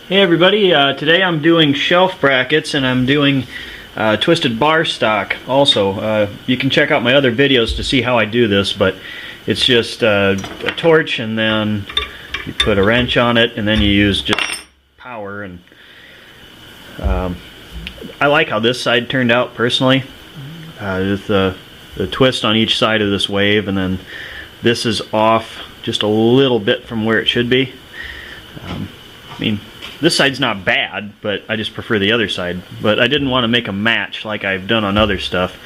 Hey everybody, today I'm doing shelf brackets and I'm doing twisted bar stock also. You can check out my other videos to see how I do this, but it's just a torch and then you put a wrench on it and then you use just power. And I like how this side turned out personally, with the twist on each side of this wave, and then this is off just a little bit from where it should be. I mean, this side's not bad, but I just prefer the other side. But I didn't want to make a match like I've done on other stuff.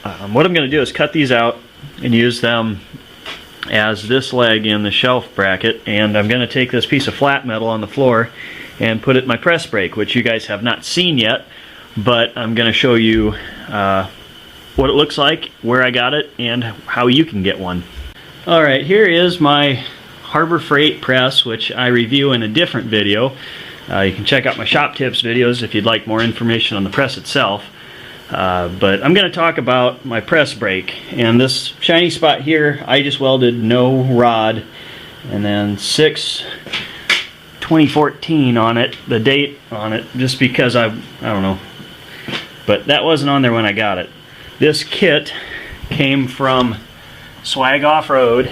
What I'm going to do is cut these out and use them as this leg in the shelf bracket, and I'm going to take this piece of flat metal on the floor and put it in my press brake, which you guys have not seen yet, but I'm going to show you what it looks like, where I got it, and how you can get one. Alright, here is my Harbor Freight press, which I review in a different video. You can check out my shop tips videos if you'd like more information on the press itself. But I'm going to talk about my press brake. And this shiny spot here, I just welded no rod, and then 6/2014 on it, the date on it, just because I don't know. But that wasn't on there when I got it. This kit came from Swag Off-Road.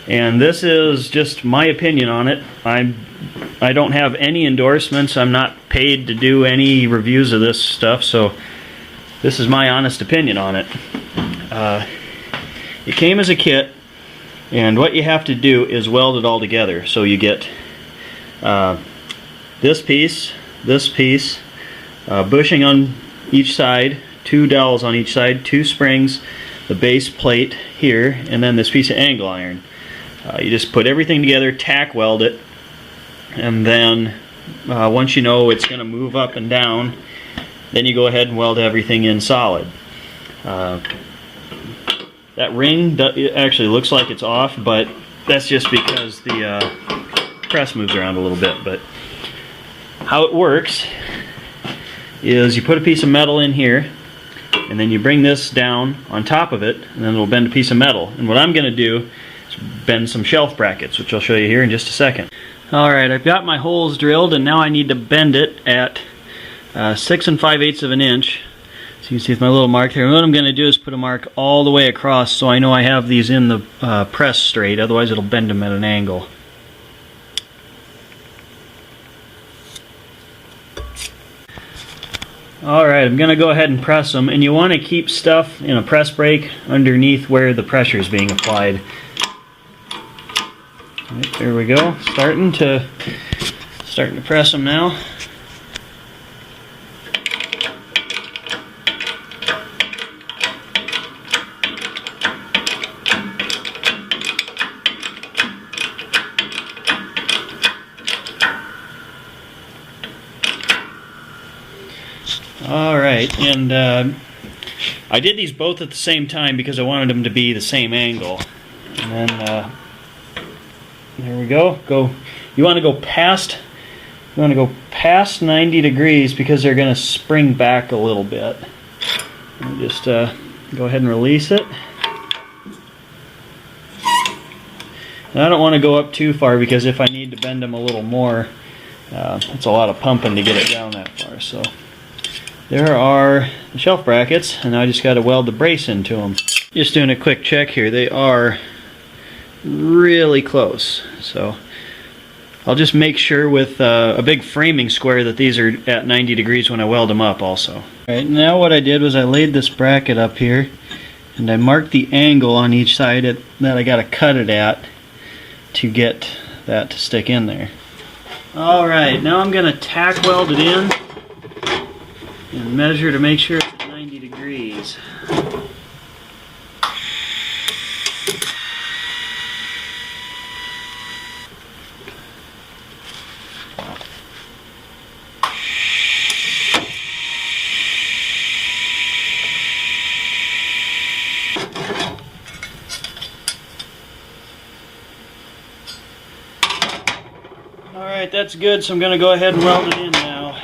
And this is just my opinion on it. I don't have any endorsements. I'm not paid to do any reviews of this stuff, so this is my honest opinion on it. It came as a kit, and what you have to do is weld it all together. So you get this piece, bushing on each side, 2 dowels on each side, 2 springs, the base plate here, and then this piece of angle iron. You just put everything together, tack weld it, and then once you know it's going to move up and down, then you go ahead and weld everything in solid. That ring actually looks like it's off, but that's just because the press moves around a little bit. But how it works is you put a piece of metal in here, and then you bring this down on top of it, and then it'll bend a piece of metal. And what I'm going to do bend some shelf brackets, which I'll show you here in just a second. Alright, I've got my holes drilled, and now I need to bend it at 6 5/8 of an inch. So you can see with my little mark here. And what I'm going to do is put a mark all the way across so I know I have these in the press straight, otherwise it'll bend them at an angle. Alright, I'm going to go ahead and press them, and you want to keep stuff in a press brake underneath where the pressure is being applied. Right, there we go. Starting to press them now. Alright, and I did these both at the same time because I wanted them to be the same angle. And then there we go. You want to go past 90 degrees because they're going to spring back a little bit. And just go ahead and release it. And I don't want to go up too far because if I need to bend them a little more, it's a lot of pumping to get it down that far. So there are the shelf brackets, and now I just got to weld the brace into them. Just doing a quick check here. They are really close, so I'll just make sure with a big framing square that these are at 90 degrees when I weld them up also. Alright, now what I did was I laid this bracket up here, and I marked the angle on each side that I got to cut it at to get that to stick in there. Alright, now I'm going to tack weld it in and measure to make sure it's at 90 degrees. Alright, that's good, so I'm going to go ahead and weld it in now.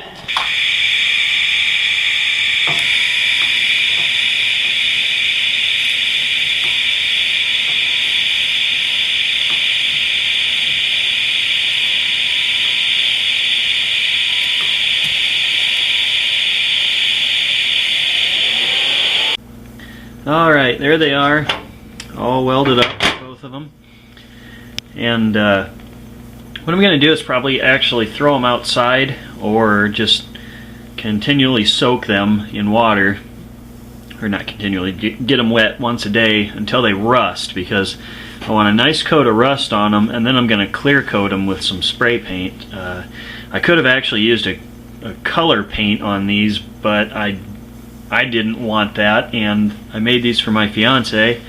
Alright, there they are, all welded up, both of them. And what I'm going to do is probably actually throw them outside or just continually soak them in water, or not continually, get them wet once a day until they rust, because I want a nice coat of rust on them, and then I'm going to clear coat them with some spray paint. I could have actually used a color paint on these, but I didn't want that, and I made these for my fiance,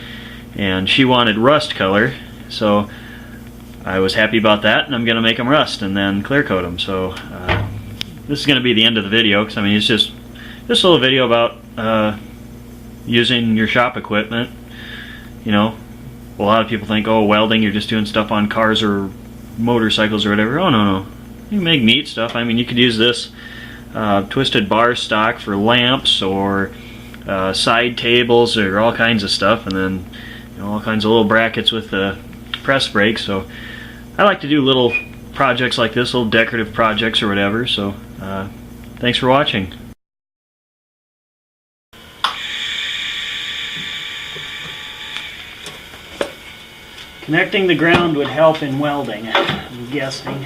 and she wanted rust color, so I was happy about that, and I'm going to make them rust and then clear coat them. So this is going to be the end of the video, because I mean, it's just a little video about using your shop equipment. You know, a lot of people think, oh, welding, you're just doing stuff on cars or motorcycles or whatever. Oh, no. You can make neat stuff. I mean, you could use this twisted bar stock for lamps, or side tables, or all kinds of stuff, and then all kinds of little brackets with the press brake. So I like to do little projects like this, little decorative projects or whatever. So thanks for watching. Connecting the ground would help in welding, I'm guessing.